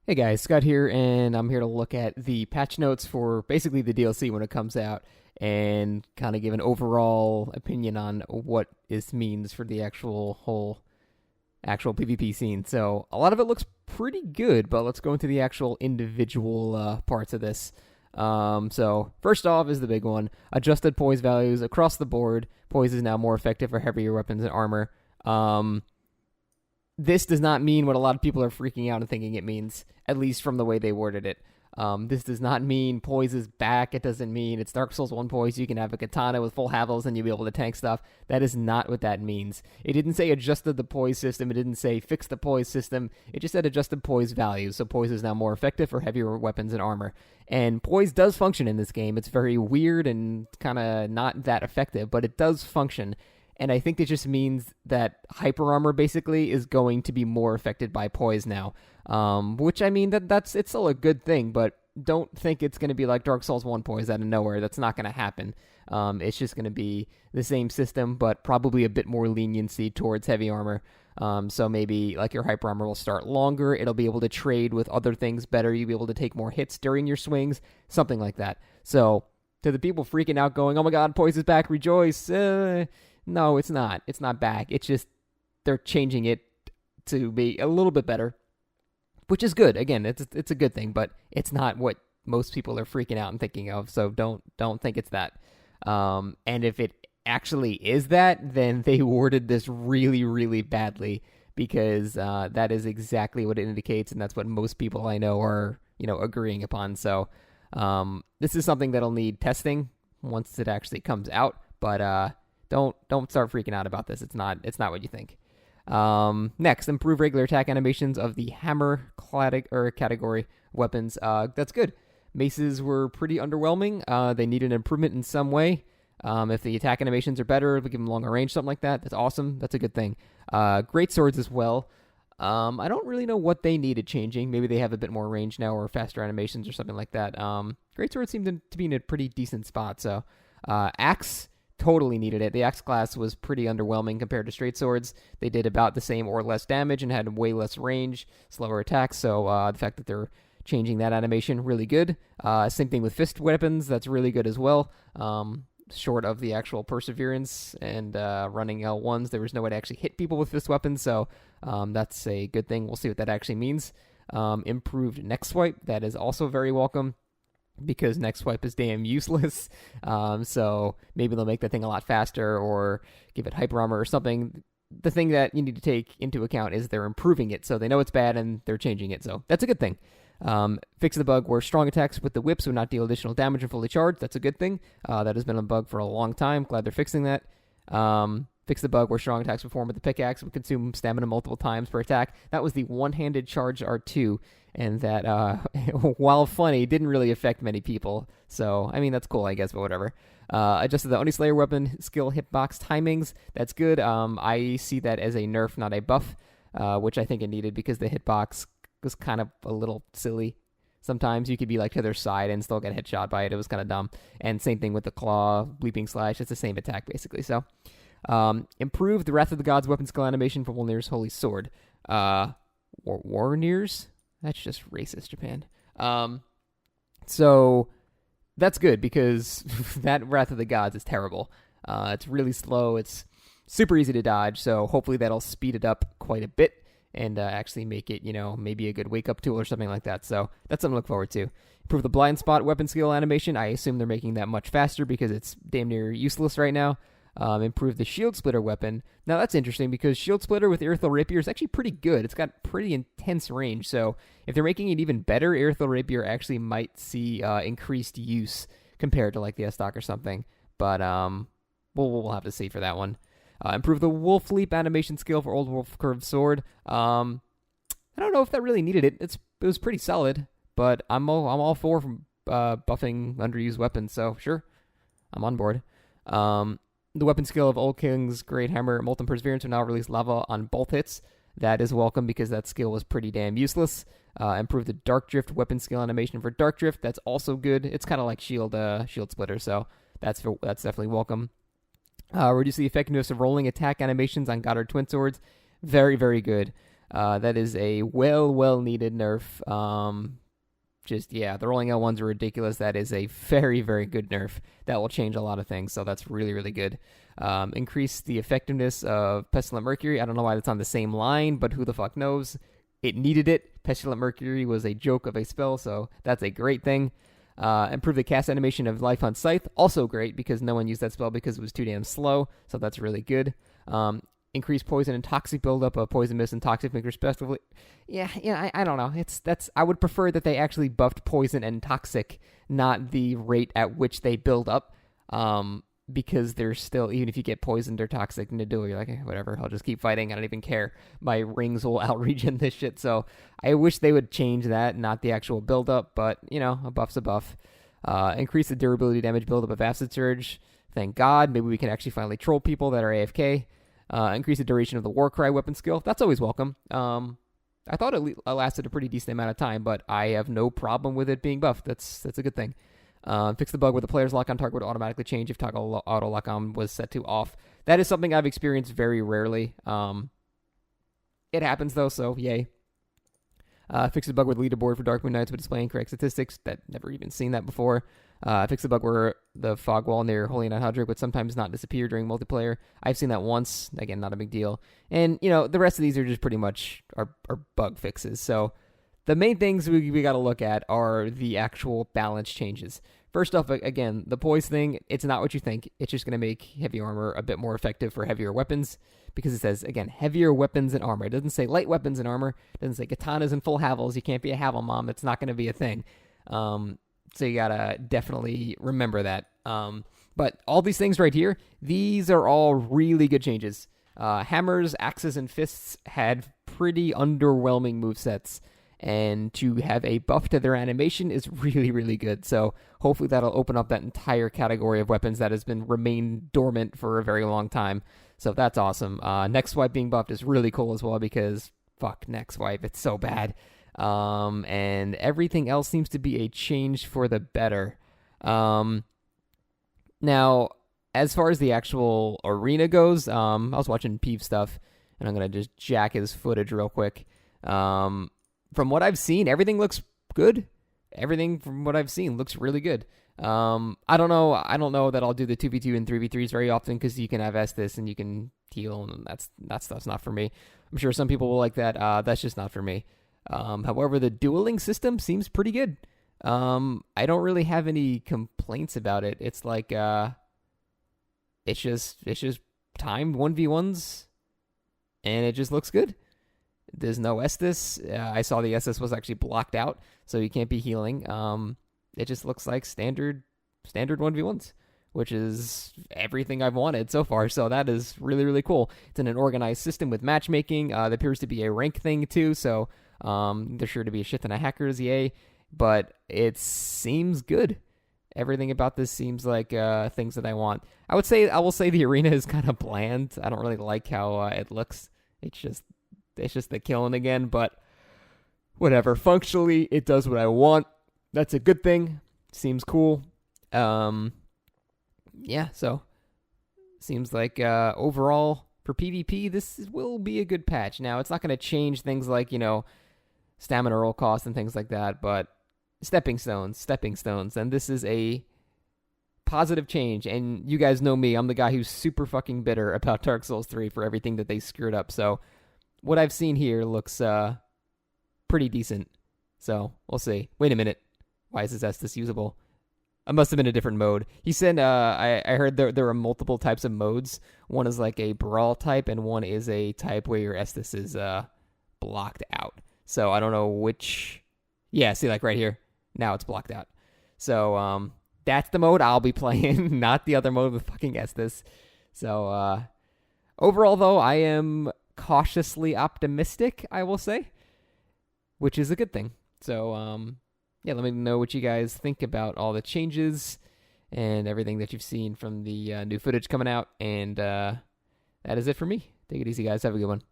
Hey guys, Scott here, and I'm here to look at the patch notes for basically the DLC when it comes out and kind of give an overall opinion on what this means for the actual PvP scene. So, a lot of it looks pretty good, but let's go into the actual individual parts of this. So, first off is the big one adjusted poise values across the board. Poise is now more effective for heavier weapons and armor. This does not mean what a lot of people are freaking out and thinking it means, at least from the way they worded it. This does not mean Poise is back. It doesn't mean it's Dark Souls 1 Poise. You can have a katana with full Havels and you'll be able to tank stuff. That is not what that means. It didn't say adjusted the Poise system. It didn't say fix the Poise system. It just said adjusted Poise values. So Poise is now more effective for heavier weapons and armor. And Poise does function in this game. It's very weird and kind of not that effective, but it does function. And I think it just means that hyper armor basically is going to be more affected by poise now. Which I mean that's it's still a good thing, but don't think it's going to be like Dark Souls 1 poise out of nowhere. That's not going to happen. It's just going to be the same system, but probably a bit more leniency towards heavy armor. So maybe like your hyper armor will start longer. It'll be able to trade with other things better. You'll be able to take more hits during your swings, something like that. So to the people freaking out, going, "Oh my God, poise is back! Rejoice!" No, it's not. It's not back. It's just they're changing it to be a little bit better, which is good. Again, it's a good thing, but it's not what most people are freaking out and thinking of. So don't think it's that. And if it actually is that, then they worded this really really badly because that is exactly what it indicates, and that's what most people I know are agreeing upon. So this is something that'll need testing once it actually comes out, but don't start freaking out about this. It's not what you think. Next, improve regular attack animations of the hammer category weapons. That's good. Maces were pretty underwhelming. They need an improvement in some way. If the attack animations are better, we give them longer range, something like that. That's awesome. That's a good thing. Great swords as well. I don't really know what they needed changing. Maybe they have a bit more range now or faster animations or something like that. Great swords seem to be in a pretty decent spot. So, axe totally needed it. The axe class was pretty underwhelming compared to straight swords. They did about the same or less damage and had way less range, slower attacks. So the fact that they're changing that animation, really good. Same thing with fist weapons. That's really good as well. Short of the actual perseverance and running L1s, there was no way to actually hit people with fist weapons. So that's a good thing. We'll see what that actually means. Improved neck swipe. That is also very welcome, because next swipe is damn useless. So maybe they'll make that thing a lot faster or give it hyper armor or something. The thing that you need to take into account is they're improving it, so they know it's bad and they're changing it. So that's a good thing. Fix the bug where strong attacks with the whips would not deal additional damage when fully charged. That's a good thing. That has been a bug for a long time. Glad they're fixing that. Fix the bug where strong attacks performed with the pickaxe would consume stamina multiple times per attack. That was the one-handed charge R2, and that, while funny, didn't really affect many people. So, I mean, that's cool, I guess, but whatever. Adjusted the Oni Slayer weapon skill hitbox timings. That's good. I see that as a nerf, not a buff, which I think it needed because the hitbox was kind of a little silly. Sometimes you could be like to their side and still get headshot by it. It was kind of dumb. And same thing with the claw, bleeping slash. It's the same attack, basically. So, improve the Wrath of the Gods weapon skill animation for Wolnir's Holy Sword. Warnir's? That's just racist, Japan. So that's good because that Wrath of the Gods is terrible. It's really slow. It's super easy to dodge. So hopefully that'll speed it up quite a bit and actually make it, maybe a good wake-up tool or something like that. So that's something to look forward to. Improve the blind spot weapon skill animation. I assume they're making that much faster because it's damn near useless right now. Improve the shield splitter weapon. Now that's interesting because shield splitter with Irithel Rapier is actually pretty good. It's got pretty intense range. So if they're making it even better, Irithel Rapier actually might see increased use compared to like the S-Stock or something. But we'll have to see for that one. Improve the Wolf Leap animation skill for Old Wolf Curved Sword. I don't know if that really needed it. It was pretty solid, but I'm all for buffing underused weapons. So sure, I'm on board. The weapon skill of Old King's Great Hammer, Molten Perseverance, will now release lava on both hits. That is welcome because that skill was pretty damn useless. Improve the Dark Drift weapon skill animation for Dark Drift. That's also good. It's kind of like shield splitter, so that's definitely welcome. Reduce the effectiveness of rolling attack animations on Goddard Twin Swords. Very, very good. That is a well needed nerf. The rolling L ones are ridiculous. That is a very, very good nerf. That will change a lot of things, so that's really, really good. Increase the effectiveness of Pestilent Mercury. I don't know why that's on the same line, but who the fuck knows? It needed it. Pestilent Mercury was a joke of a spell, so that's a great thing. Improve the cast animation of Life on Scythe. Also great, because no one used that spell because it was too damn slow, so that's really good. Increase poison and toxic buildup of poison mist and toxic mist respectively. I don't know. I would prefer that they actually buffed poison and toxic, not the rate at which they build up. Because there's still, even if you get poisoned or toxic in the duel, you're like, whatever, I'll just keep fighting. I don't even care. My rings will outregen this shit. So I wish they would change that, not the actual buildup. But a buff's a buff. Increase the durability damage buildup of Acid Surge. Thank God. Maybe we can actually finally troll people that are AFK. Increase the duration of the Warcry weapon skill. That's always welcome. I thought it lasted a pretty decent amount of time, but I have no problem with it being buffed. That's a good thing. Fix the bug where the player's lock-on target would automatically change if toggle auto lock-on was set to off. That is something I've experienced very rarely. It happens, though, so yay. Fix the bug with leaderboard for Dark Moon Knights with displaying correct statistics. Never even seen that before. Fix the bug where the fog wall near Holy Knight Hodrick would sometimes not disappear during multiplayer. I've seen that once. Again, not a big deal. And, the rest of these are just pretty much are bug fixes. So the main things we got to look at are the actual balance changes. First off, again, the Poise thing, it's not what you think. It's just going to make heavy armor a bit more effective for heavier weapons, because it says, again, heavier weapons and armor. It doesn't say light weapons and armor. It doesn't say katanas and full havels. You can't be a havel mom. It's not going to be a thing. So you got to definitely remember that. But all these things right here, these are all really good changes. Hammers, axes, and fists had pretty underwhelming movesets. And to have a buff to their animation is really, really good. So hopefully that'll open up that entire category of weapons that has been remained dormant for a very long time. So that's awesome. Next Swipe being buffed is really cool as well, because fuck Next Swipe, it's so bad. And everything else seems to be a change for the better. Now, as far as the actual arena goes, I was watching Peeve stuff, and I'm going to just jack his footage real quick. From what I've seen, everything looks good. Everything from what I've seen looks really good. I don't know. I don't know that I'll do the 2v2 and 3v3s very often, because you can have Estus and you can heal, and that stuff's not for me. I'm sure some people will like that. That's just not for me. However, the dueling system seems pretty good. I don't really have any complaints about it. It's like it's just timed 1v1s, and it just looks good. There's no Estus. I saw the Estus was actually blocked out, so you can't be healing. It just looks like standard 1v1s, which is everything I've wanted so far. So that is really, really cool. It's in an organized system with matchmaking. There appears to be a rank thing too, so there's sure to be a shit ton of hackers, yay. But it seems good. Everything about this seems like things that I want. I will say the arena is kind of bland. I don't really like how it looks. It's just the killing again, but whatever. Functionally, it does what I want. That's a good thing. Seems cool. So seems like overall for PvP, this will be a good patch. Now, it's not going to change things like, stamina roll cost and things like that, but stepping stones, and this is a positive change. And you guys know me, I'm the guy who's super fucking bitter about Dark Souls 3 for everything that they screwed up. So what I've seen here looks pretty decent. So we'll see. Wait a minute. Why is this Estus usable? It must have been a different mode. He said, I heard there are multiple types of modes. One is like a brawl type, and one is a type where your Estus is blocked out. So I don't know which. Yeah, see, like right here. Now it's blocked out. So that's the mode I'll be playing, not the other mode with fucking Estus. So overall, though, I am cautiously optimistic, I will say, which is a good thing. So let me know what you guys think about all the changes and everything that you've seen from the new footage coming out. And that is it for me. Take it easy, guys. Have a good one.